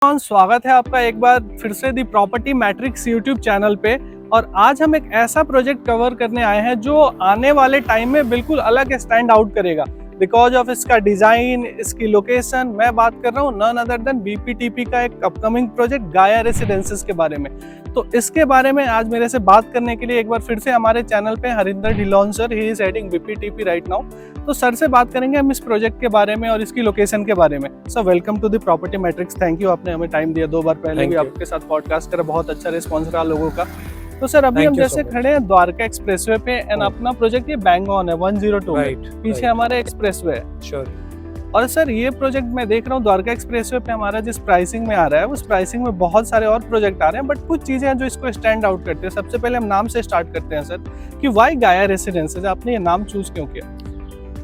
स्वागत है आपका एक बार फिर से दी प्रॉपर्टी मैट्रिक्स यूट्यूब चैनल पे। और आज हम एक ऐसा प्रोजेक्ट कवर करने आए हैं जो आने वाले टाइम में बिल्कुल अलग स्टैंड आउट करेगा बिकॉज ऑफ इसका डिजाइन, इसकी लोकेशन। मैं बात कर रहा हूँ नन अदर देन बीपीटीपी का एक अपकमिंग प्रोजेक्ट गाया रेसिडेंसेस के बारे में। तो इसके बारे में आज मेरे से बात करने के लिए एक बार फिर से हमारे चैनल पे Harinder Dhillon sir, he is heading BPTP right now. तो सर से बात करेंगे हम इस प्रोजेक्ट के बारे में और इसकी लोकेशन के बारे में। Sir welcome to the Property Matrix. Thank you, आपने हमें टाइम दिया। 2 बार पहले भी आपके साथ पॉडकास्ट करा, बहुत अच्छा रिस्पॉन्स रहा लोगों का। तो सर अभी हम जैसे खड़े हैं द्वारका एक्सप्रेसवे पे एंड अपना प्रोजेक्ट ये बैंग ऑन है 102 में, पीछे हमारे एक्सप्रेसवे है। श्योर। और सर ये प्रोजेक्ट मैं देख रहा हूँ द्वारका एक्सप्रेसवे पे हमारा जिस प्राइसिंग में आ रहा है उस प्राइसिंग में बहुत सारे और प्रोजेक्ट आ रहे हैं, बट कुछ चीजें हैं जो इसको स्टैंड आउट करते हैं। सबसे पहले हम नाम से स्टार्ट करते हैं सर कि व्हाई गाया रेसिडेंसेस, आपने ये नाम चूज क्यों किया?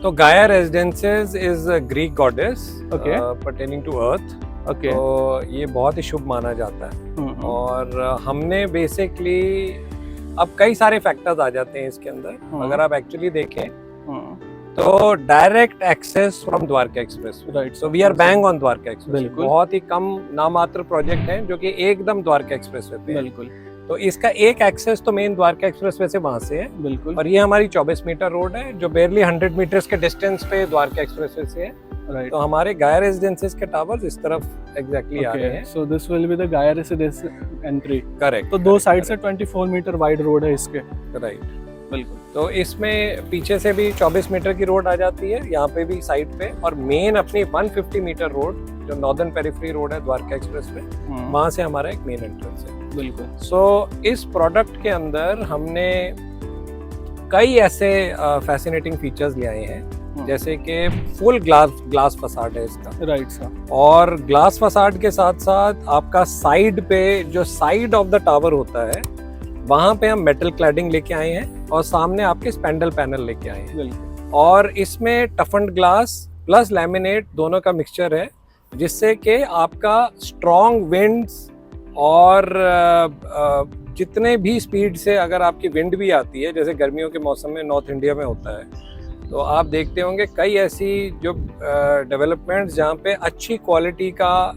तो Gaia residences is a Greek goddess pertaining to earth. Okay, तो ये बहुत ही शुभ माना जाता है। और हमने बेसिकली अब कई सारे फैक्टर्स आ जाते हैं इसके अंदर। अगर आप एक्चुअली देखें तो direct access from Dwarka express, right. So we are bang on Dwarka express. बिल्कुल। बहुत ही कम नामात्र प्रोजेक्ट है जो कि एकदम द्वारका एक्सप्रेस पे है। बिल्कुल। तो इसका एक एक्सेस तो मेन द्वारका एक्सप्रेस से वहां से है। बिल्कुल। और ये हमारी 24 मीटर रोड है जो बेरली 100 मीटर्स के डिस्टेंस पे द्वारका एक्सप्रेस से है। राइट। तो हमारे गाया रेजिडेंसेस के टावर्स इस तरफ एग्जैक्टली आ रहे हैं। So this will be the गाया रेसिडेंस एंट्री। करेक्ट। तो 2 साइड से 24 मीटर वाइड रोड है इसके। राइट। बिल्कुल। तो इसमें पीछे से भी 24 मीटर की रोड आ जाती है, यहाँ पे भी साइड पे। और मेन अपनी 150 मीटर रोड जो नॉर्दर्न पेरिफेरी रोड है द्वारका एक्सप्रेस पे, वहां से हमारा एक मेन एंट्रेंस है। बिल्कुल। सो इस प्रोडक्ट के अंदर हमने कई ऐसे फैसिनेटिंग फीचर्स ले आए हैं, जैसे कि फुल ग्लास फसाड है इसका। Right sir. और ग्लास फसाड के साथ साथ आपका साइड पे जो साइड ऑफ द टावर होता है वहां पे हम मेटल क्लैडिंग लेके आए हैं और सामने आपके स्पेंडल पैनल लेके आए हैं। बिल्कुल। और इसमें टफन्ड ग्लास प्लस लैमिनेट दोनों का मिक्सचर है, जिससे कि आपका स्ट्रॉन्ग विंड्स और जितने भी स्पीड से अगर आपकी विंड भी आती है, जैसे गर्मियों के मौसम में नॉर्थ इंडिया में होता है, तो आप देखते होंगे कई ऐसी जो डेवलपमेंट्स जहाँ पे अच्छी क्वालिटी का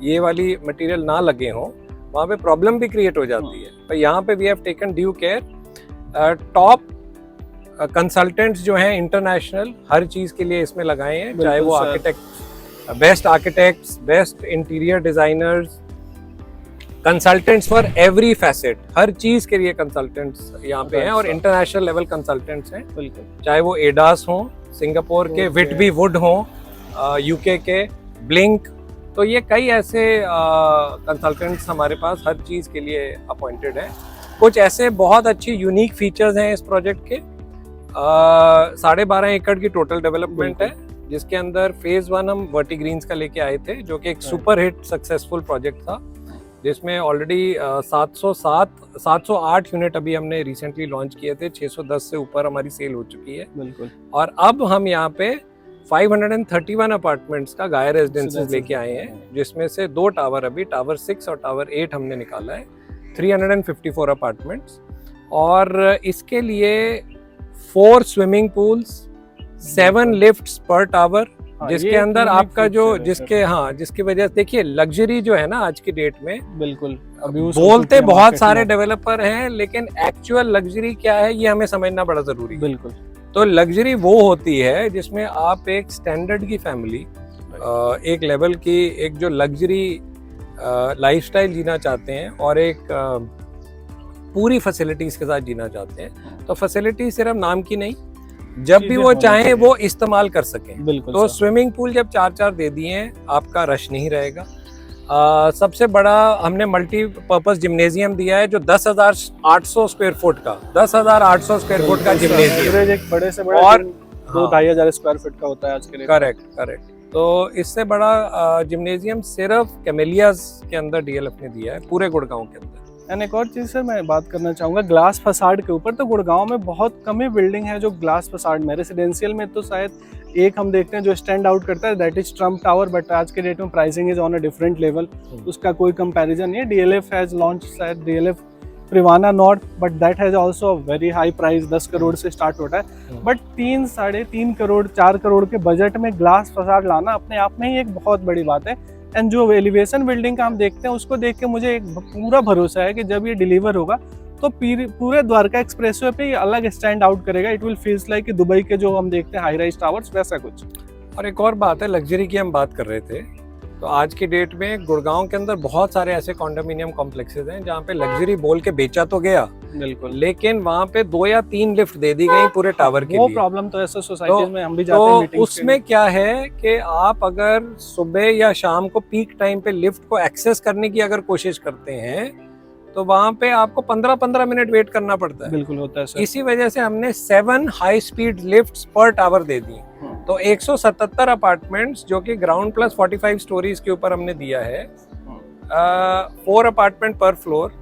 ये वाली मटेरियल ना लगे हों, वहाँ पे प्रॉब्लम भी क्रिएट हो जाती है। तो यहाँ पे we have taken due care. Top consultants जो हैं इंटरनेशनल हर चीज के लिए इसमें लगाए हैं, चाहे वो architects, best interior designers, consultants for every facet, हर चीज के लिए कंसल्टेंट्स यहाँ पे हैं और इंटरनेशनल लेवल कंसल्टेंट्स हैं। बिल्कुल। चाहे वो एडास हो, सिंगापुर के विटबी वुड हो, यूके के ब्लिंक। तो ये कई ऐसे कंसल्टेंट्स हमारे पास हर चीज के लिए अपॉइंटेड हैं। कुछ ऐसे बहुत अच्छी यूनिक फीचर्स हैं इस प्रोजेक्ट के। 12.5 एकड़ की टोटल डेवलपमेंट है, जिसके अंदर फेज 1 हम वर्टिग्रीन्स का लेके आए थे, जो कि एक सुपर हिट सक्सेसफुल प्रोजेक्ट था, जिसमें ऑलरेडी 708 यूनिट अभी हमने रिसेंटली लॉन्च किए थे। 610 से ऊपर हमारी सेल हो चुकी है। बिल्कुल। और अब हम यहाँ पे 531 अपार्टमेंट्स का गाया रेजिडेंसेस लेके आए हैं, जिसमें से 2 टावर, अभी टावर 6 और टावर 8 हमने निकाला है, 354 अपार्टमेंट्स। और इसके लिए 4 स्विमिंग पूल्स, 7 लिफ्ट्स पर टावर, जिसके अंदर आपका जो जिसकी वजह से देखिए लग्जरी जो है ना आज की डेट में, बिल्कुल बोलते बहुत सारे डेवलपर हैं, लेकिन एक्चुअल लग्जरी क्या है ये हमें समझना बड़ा जरूरी है। बिल्कुल। तो लग्जरी वो होती है जिसमें आप एक स्टैंडर्ड की फैमिली, एक लेवल की एक जो लग्जरी लाइफस्टाइल जीना चाहते हैं और एक पूरी फैसिलिटीज के साथ जीना चाहते हैं। तो फैसिलिटी सिर्फ नाम की नहीं, जब भी वो चाहें वो इस्तेमाल कर सकें। बिल्कुल। तो स्विमिंग पूल जब 4 दे दिए हैं, आपका रश नहीं रहेगा। सबसे बड़ा हमने मल्टीपर्पज जिम्नेजियम दिया है, जो 10,800 स्क्वायर फुट का 10,800 स्क्वायर फुट का जिम्नेजियम, एक बड़े से बड़ा और 2-2,500 स्क्वायर फीट का होता है आज के लिए। करेक्ट। तो इससे बड़ा जिम्नेजियम सिर्फ कैमेलियाज के अंदर डीएलएफ ने दिया है, पूरे गुड़गांव के अंदर। एंड एक और चीज़ से मैं बात करना चाहूँगा ग्लास फसाड के ऊपर। तो गुड़गांव में बहुत कम ही बिल्डिंग है जो ग्लास फसाड में, रेसिडेंशियल में तो शायद एक हम देखते हैं जो स्टैंड आउट करता है, that is Trump tower, but आज के डेट में pricing is on a different level, उसका कोई कंपैरिजन नहीं है। डीएलएफ हैज लॉन्च शायद DLF Privana north, but that has also very high price, 10 crore से स्टार्ट होता है। बट 3, 3.5 करोड़ 4 करोड़ के बजट में ग्लास फसाड लाना अपने आप में ही एक बहुत बड़ी बात है। एंड जो एलिवेशन बिल्डिंग का हम देखते हैं उसको देख के मुझे एक पूरा भरोसा है कि जब ये डिलीवर होगा तो पूरे द्वारका एक्सप्रेसवे पे ये अलग स्टैंड आउट करेगा। इट विल फील्स लाइक कि दुबई के जो हम देखते हैं हाई राइज टावर्स वैसा कुछ। और एक और बात है, लग्जरी की हम बात कर रहे थे, तो आज की डेट में गुड़गांव के अंदर बहुत सारे ऐसे कॉन्डोमिनियम कॉम्प्लेक्सेस हैं जहाँ पे लग्जरी बोल के बेचा तो गया, बिल्कुल, लेकिन वहाँ पे 2 या 3 लिफ्ट दे दी गई पूरे टावर के वो लिए। प्रॉब्लम तो ऐसे सोसाइटीज में हम भी जाते हैं मीटिंग्स के उसमें क्या है कि आप अगर सुबह या शाम को पीक टाइम पे लिफ्ट को एक्सेस करने की अगर कोशिश करते हैं तो वहाँ पे आपको 15-15 मिनट वेट करना पड़ता है। बिल्कुल होता है सर। इसी वजह से हमने 7 हाई स्पीड लिफ्ट्स पर टावर दे दी। तो 177 अपार्टमेंट्स जो कि ग्राउंड प्लस 45 स्टोरीज के ऊपर हमने दिया है, 4 अपार्टमेंट पर फ्लोर,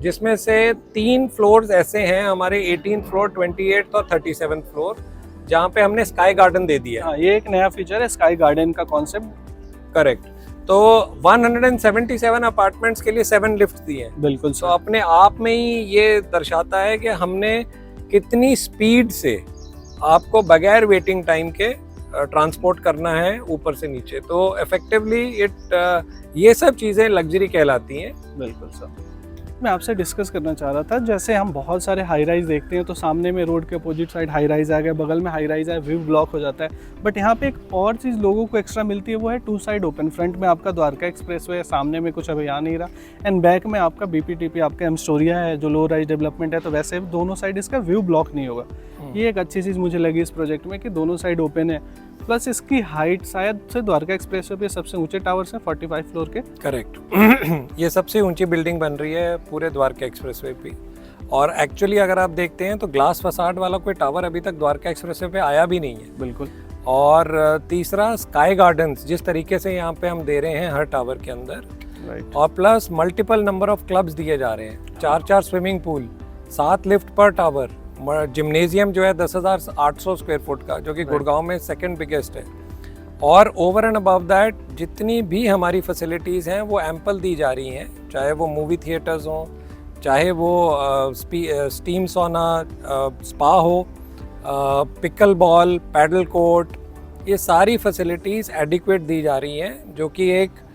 जिसमें से 3 फ्लोर्स ऐसे हैं हमारे 18th फ्लोर, 28th और 37th फ्लोर, जहाँ पे हमने स्काई गार्डन दे दिया। हाँ, ये एक नया फीचर है स्काई गार्डन का कॉन्सेप्ट। करेक्ट। तो 177 अपार्टमेंट्स के लिए 7 लिफ्ट दिए हैं। बिल्कुल तो अपने आप में ही ये दर्शाता है कि हमने कितनी स्पीड से आपको बगैर वेटिंग टाइम के ट्रांसपोर्ट करना है ऊपर से नीचे। तो इफेक्टिवली ये सब चीज़ें लग्जरी कहलाती हैं। बिल्कुल सर। मैं आपसे डिस्कस करना चाह रहा था, जैसे हम बहुत सारे हाई राइज देखते हैं तो सामने में रोड के अपोजिट साइड हाई राइज आ गया, बगल में हाई राइज है, व्यू ब्लॉक हो जाता है। बट यहाँ पे एक और चीज़ लोगों को एक्स्ट्रा मिलती है, वो है 2 साइड ओपन। फ्रंट में आपका द्वारका एक्सप्रेसवे है, सामने में कुछ अभी आ नहीं रहा, एंड बैक में आपका BPTP आपका एमस्टोरिया है जो लो राइज डेवलपमेंट है। तो वैसे दोनों साइड इसका व्यू ब्लॉक नहीं होगा। ये एक अच्छी चीज़ मुझे लगी इस प्रोजेक्ट में कि दोनों साइड ओपन है। प्लस इसकी हाइट शायद से द्वारका एक्सप्रेसवे पे सबसे ऊंचे टावर्स हैं 45 फ्लोर के। करेक्ट। ये सबसे ऊंची बिल्डिंग बन रही है पूरे द्वारका एक्सप्रेसवे पे। और एक्चुअली अगर आप देखते हैं तो ग्लास फसाड वाला कोई टावर अभी तक द्वारका एक्सप्रेसवे पे आया भी नहीं है। बिल्कुल। और तीसरा स्काई गार्डन्स जिस तरीके से यहाँ पे हम दे रहे हैं हर टावर के अंदर, राइट। और plus multiple number of clubs दिए जा रहे हैं, 4-4 स्विमिंग पूल, 7 लिफ्ट पर टावर, जिम्नेजियम जो है 10,800 स्क्वायर फुट का, जो कि गुड़गांव में सेकंड बिगेस्ट है। और ओवर एंड अबव दैट जितनी भी हमारी फैसिलिटीज़ हैं वो एम्पल दी जा रही हैं, चाहे वो मूवी थिएटर्स हों, चाहे वो स्टीम सोना स्पा हो, पिकल बॉल, पैडल कोर्ट, ये सारी फैसिलिटीज़ एडिक्वेट दी जा रही हैं, जो कि एक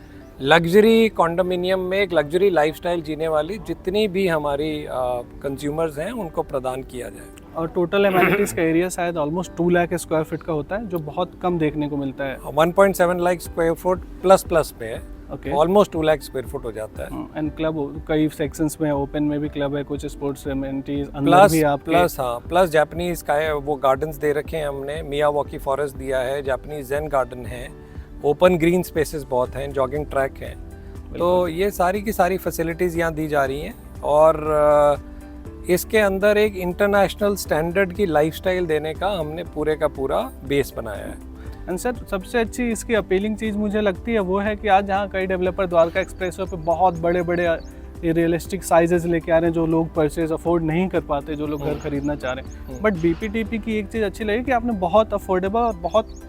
लग्जरी कॉन्डोमिनियम में एक लग्जरी लाइफस्टाइल जीने वाली जितनी भी हमारी कंज्यूमर्स हैं उनको प्रदान किया जाए। और टोटल एमेनिटीज़ का एरिया शायद ऑलमोस्ट 2 लाख स्क्वायर फीट का होता है, जो बहुत कम देखने को मिलता है। 1.7 लाख स्क्वायर फुट प्लस पे है, okay, almost 2 lakh square foot हो जाता है। एंड क्लब कई सेक्शंस में, ओपन में भी क्लब है, कुछ स्पोर्ट्स एमेनिटीज अंदर भी आप प्लस जापानीज का है, वो गार्डन्स दे रखे हैं हमने, मियावाकी फॉरेस्ट दिया है, जापानीज जेन गार्डन है, ओपन ग्रीन स्पेसेस बहुत हैं, जॉगिंग ट्रैक हैं। तो ये सारी की सारी फैसिलिटीज़ यहाँ दी जा रही हैं और इसके अंदर एक इंटरनेशनल स्टैंडर्ड की लाइफस्टाइल देने का हमने पूरे का पूरा बेस बनाया है। एंड सर सबसे अच्छी इसकी अपीलिंग चीज़ मुझे लगती है वो है कि आज जहाँ कई डेवलपर द्वारका एक्सप्रेसवे पे बहुत बड़े बड़े रियलिस्टिक साइजेस लेके आ रहे हैं जो लोग परचेज अफोर्ड नहीं कर पाते, जो लोग घर खरीदना चाह रहे हैं। बट BPTP की एक चीज़ अच्छी लगी कि आपने बहुत अफोर्डेबल और बहुत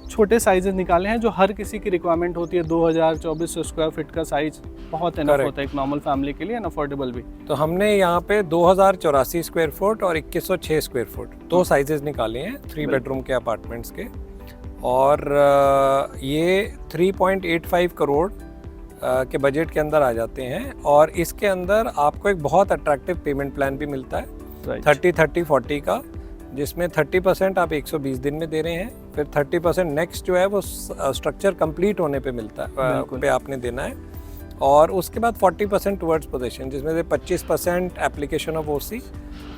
छोटे साइजेस निकाले हैं जो हर किसी की रिक्वायरमेंट होती है। 2024 स्क्वायर फीट का साइज बहुत इनफ होता है एक नॉर्मल फैमिली के लिए, एंड अफोर्डेबल भी। तो हमने यहाँ पे 2084 स्क्वायर फुट और 2106 स्क्वायर फुट 2 साइजेस निकाले हैं 3 बेडरूम के अपार्टमेंट्स के, और ये 3.85 करोड़ के बजट के अंदर आ जाते हैं। और इसके अंदर आपको एक बहुत अट्रैक्टिव पेमेंट प्लान भी मिलता है 30-30-40 का, जिसमें 30% आप 120 दिन में दे रहे हैं, फिर 30% नेक्स्ट जो है वो स्ट्रक्चर कंप्लीट होने पे मिलता है, पे आपने देना है, और उसके बाद 40% टुवर्ड्स पोजेशन, जिसमें से 25% application of OC,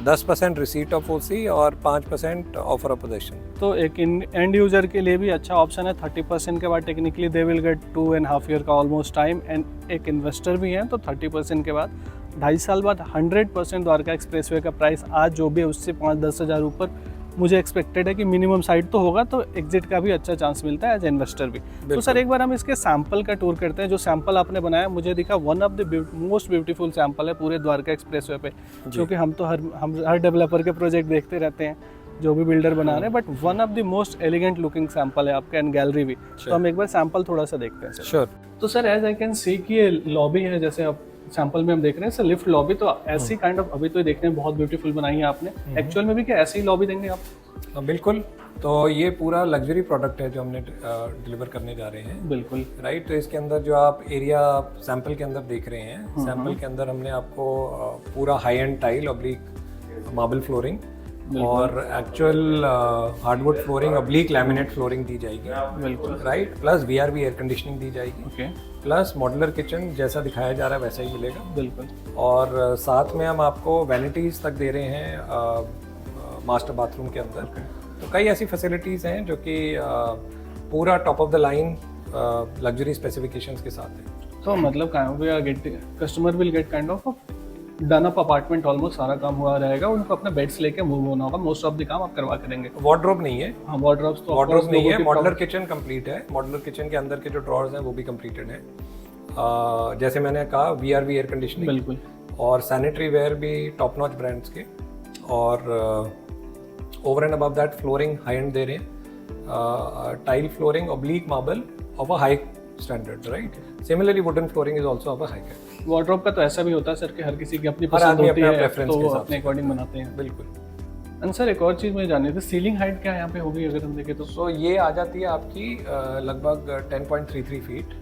10% receipt of OC और 5% ऑफर ऑफ पोजेशन। तो एक एंड यूजर के लिए भी अच्छा ऑप्शन है। 30% के बाद technically they will get 2.5 year का ऑलमोस्ट टाइम, एंड एक इन्वेस्टर भी हैं तो 30% के बाद 2.5 साल बाद 100% द्वारका एक्सप्रेसवे का प्राइस आज जो भी है उससे 5-10 हज़ार ऊपर मुझे एक्सपेक्टेड है कि मिनिमम साइड तो होगा, तो एग्जिट का भी अच्छा चांस मिलता है एज इन्वेस्टर भी। तो सर एक बार हम इसके सैंपल का टूर करते हैं। जो सैंपल आपने बनाया मुझे दिखा one of the most beautiful sample है पूरे द्वारका एक्सप्रेसवे पे, क्योंकि हम तो हर डेवलपर के प्रोजेक्ट देखते रहते हैं जो भी बिल्डर बना रहे हैं, but one of the most elegant looking sample है आपका, एंड गैलरी भी। तो हम एक बार सैंपल थोड़ा सा देखते हैं। श्योर। तो sir as I can see कि ये लॉबी है, जैसे आप सैंपल में हम देख रहे हैं सर लिफ्ट लॉबी, तो ऐसी काइंड ऑफ अभी तो देखने में बहुत ब्यूटीफुल बनाई है आपने, एक्चुअल में भी क्या ऐसी ही लॉबी देंगे आप? बिल्कुल। तो ये पूरा लग्जरी प्रोडक्ट है जो हमने डिलीवर करने जा रहे हैं। बिल्कुल। राइट, तो इसके अंदर जो आप एरिया सैंपल के अंदर देख रहे हैं, सैंपल के अंदर हमने आपको पूरा high end tile oblique marble flooring और actual hardwood flooring oblique laminate flooring दी जाएगी। बिल्कुल। Right, plus VRV air conditioning दी जाएगी। ओके। प्लस मॉड्यूलर किचन जैसा दिखाया जा रहा है वैसा ही मिलेगा। बिल्कुल। और साथ में हम आपको वैनिटीज़ तक दे रहे हैं मास्टर बाथरूम के अंदर। तो कई ऐसी फैसिलिटीज़ हैं जो कि पूरा top of the line luxury specifications के साथ है। तो मतलब customer will get kind of done up apartment, almost सारा काम हुआ रहेगा, उनको अपना बेड्स लेके मूव होना होगा, मोस्ट ऑफ द काम आप करवा करेंगे। वार्डरोब नहीं है। हाँ, वार्डरोब्स तो वार्डरोब नहीं है, मॉड्यूलर किचन कंप्लीट है। मॉड्यूलर किचन के अंदर के जो ड्रॉर्स हैं वो भी कंप्लीटेड हैं। जैसे मैंने कहा VRV एयर कंडीशनिंग, बिल्कुल, और सैनिटरी वेयर भी टॉप नॉच ब्रांड्स के, और over and above that flooring high and they रहे हैं, tile flooring oblique marble of a high standard. Right, similarly wooden flooring is also of a high quality. Wardrobe का तो ऐसा भी होता है सर कि हर किसी की अपनी हर पसंद आदमी होती अपना है, प्रेफरेंस के तो हिसाब अपने से। अकॉर्डिंग बनाते हैं। बिल्कुल। एंड सर एक और चीज़ मुझे जाननी थी, सीलिंग हाइट क्या यहाँ पे होगी अगर हम देखें तो? सो ये आ जाती है आपकी लगभग 10.33 feet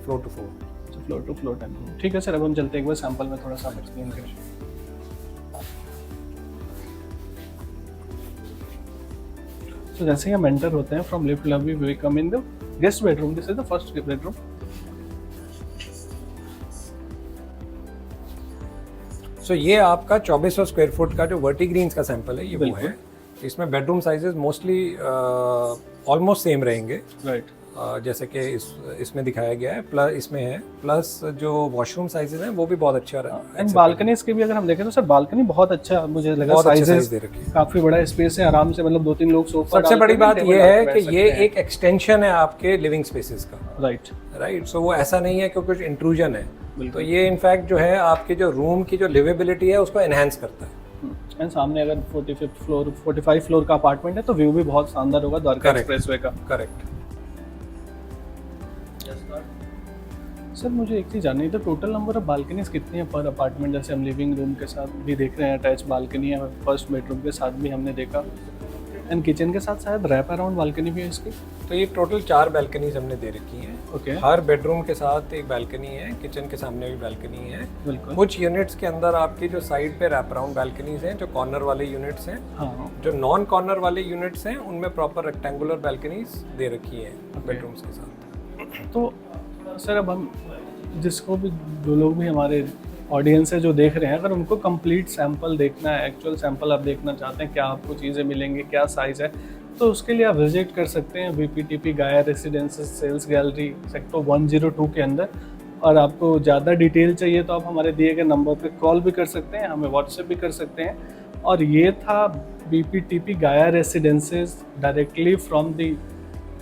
floor to floor. Floor to floor 10। ठीक है सर, अब हम चलते हैं एक बार सैंपल में, थोड़ा सा आप एक्सप्लेन करें। तो जैसे ही हम एंटर होते हैं from lift lobby we come in the guest bedroom. This is the first bedroom. So ये आपका 2400 स्क्वायर फुट का जो वर्टिग्रीन्स का सैंपल है, ये वो है। इसमें bedroom sizes mostly almost same रहेंगे। राइट। जैसे कि इसमें दिखाया गया है, प्लस इसमें है, प्लस जो वॉशरूम साइजेस हैं वो भी बहुत अच्छा रहा है। एंड बालकनीज की भी अगर हम देखें तो सर बालकनी बहुत अच्छा मुझे लगा, साइजेस दे रखी है, काफी बड़ा स्पेस है, आराम से मतलब 2-3 लोग सोफा। सबसे बड़ी बात ये है कि ये एक एक्सटेंशन है आपके लिविंग स्पेसेस का। राइट, सो वो ऐसा नहीं है कि कुछ इंट्रूजन है। तो ये इनफैक्ट जो है आपके जो रूम की जो लिवेबिलिटी है उसको एनहांस करता है। एंड सामने अगर 45 फ्लोर का अपार्टमेंट है तो व्यू भी बहुत शानदार होगा द्वारका एक्सप्रेसवे का। करेक्ट। सर मुझे एक चीज़ जाननी है, तो टोटल नंबर ऑफ बालकनीज कितनी है पर अपार्टमेंट? जैसे हम लिविंग रूम के साथ भी देख रहे हैं अटैच बालकनी है, फर्स्ट बेडरूम के साथ भी हमने देखा, एंड किचन के साथ शायद रैप अराउंड बालकनी भी है इसकी। तो ये टोटल 4 बालकनीज हमने दे रखी हैं। ओके। हर बेडरूम के साथ एक बालकनी है, किचन के सामने भी बालकनी है। बिल्कुल। कुछ यूनिट्स के अंदर आपकी जो साइड पे रैप अराउंड बालकनीज हैं, जो कॉर्नर वाले यूनिट्स हैं। हाँ। जो नॉन कॉर्नर वाले यूनिट्स हैं उनमें प्रॉपर रेक्टेंगुलर बालकनीज दे रखी हैं बेडरूम्स के साथ। तो सर अब हम जिसको भी, जो लोग भी हमारे ऑडियंस है जो देख रहे हैं, अगर उनको कंप्लीट सैंपल देखना है, एक्चुअल सैंपल आप देखना चाहते हैं, क्या आपको चीज़ें मिलेंगी, क्या साइज़ है, तो उसके लिए आप विजिट कर सकते हैं VPTP गाया रेसिडेंसेस सेल्स गैलरी सेक्टर 102 के अंदर। और आपको ज़्यादा डिटेल चाहिए तो आप हमारे दिए गए नंबर पर कॉल भी कर सकते हैं, हमें व्हाट्सएप भी कर सकते हैं। और ये था VPTP गाया residences directly from the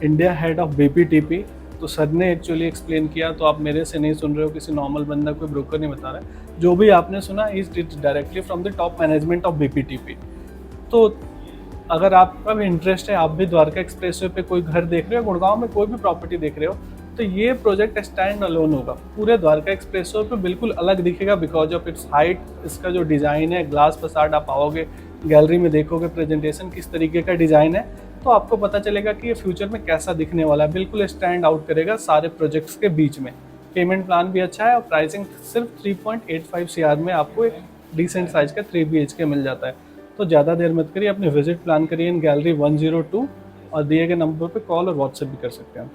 India head of VPTP। तो सर ने एक्चुअली एक्सप्लेन किया, तो आप मेरे से नहीं सुन रहे हो, किसी नॉर्मल बंदा, कोई ब्रोकर नहीं बता रहा है। जो भी आपने सुना is directly from the top management of VPTP। तो अगर आपका भी इंटरेस्ट है, आप भी द्वारका एक्सप्रेसवे पे कोई घर देख रहे हो, गुड़गांव में कोई भी प्रॉपर्टी देख रहे हो, तो ये प्रोजेक्ट स्टैंड अलोन होगा, पूरे द्वारका एक्सप्रेसवे पे बिल्कुल अलग दिखेगा बिकॉज ऑफ इट्स हाइट। इसका जो डिज़ाइन है, ग्लास फसाड, आप आओगे गैलरी में देखोगे प्रेजेंटेशन किस तरीके का डिज़ाइन है, तो आपको पता चलेगा कि ये फ्यूचर में कैसा दिखने वाला है। बिल्कुल स्टैंड आउट करेगा सारे प्रोजेक्ट्स के बीच में। पेमेंट प्लान भी अच्छा है और प्राइसिंग सिर्फ 3.85 CR में आपको एक डिसेंट साइज का 3 BHK मिल जाता है। तो ज़्यादा देर मत करिए, अपने विजिट प्लान करिए इन गैलरी 102 और दिए गए नंबर पर कॉल और व्हाट्सएप भी कर सकते हैं।